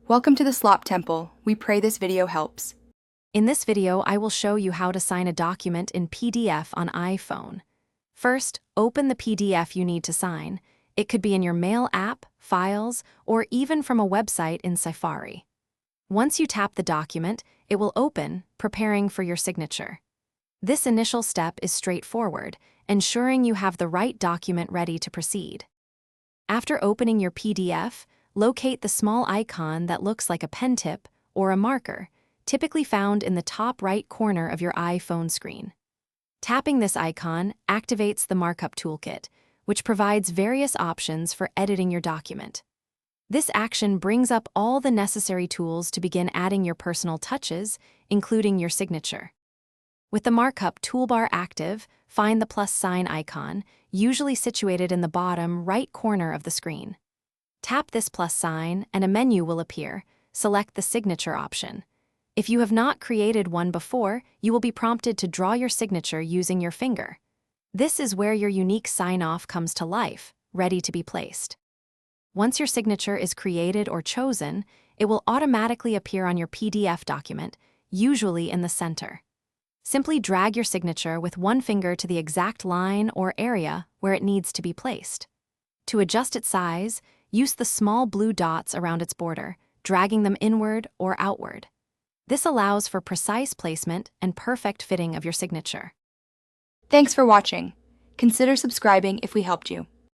Welcome to the Slop Temple. We pray this video helps. In this video, I will show you how to sign a document in PDF on iPhone. First, open the PDF you need to sign. It could be in your Mail app, Files, or even from a website in Safari. Once you tap the document, it will open, preparing for your signature. This initial step is straightforward, ensuring you have the right document ready to proceed. After opening your PDF, locate the small icon that looks like a pen tip or a marker, typically found in the top right corner of your iPhone screen. Tapping this icon activates the markup toolkit, which provides various options for editing your document. This action brings up all the necessary tools to begin adding your personal touches, including your signature. With the markup toolbar active, find the plus sign icon, usually situated in the bottom right corner of the screen. Tap this plus sign and a menu will appear. Select the signature option. If you have not created one before, you will be prompted to draw your signature using your finger. This is where your unique sign-off comes to life, ready to be placed. Once your signature is created or chosen, it will automatically appear on your PDF document, usually in the center. Simply drag your signature with one finger to the exact line or area where it needs to be placed. To adjust its size, use the small blue dots around its border, dragging them inward or outward. This allows for precise placement and perfect fitting of your signature. Thanks for watching. Consider subscribing if we helped you.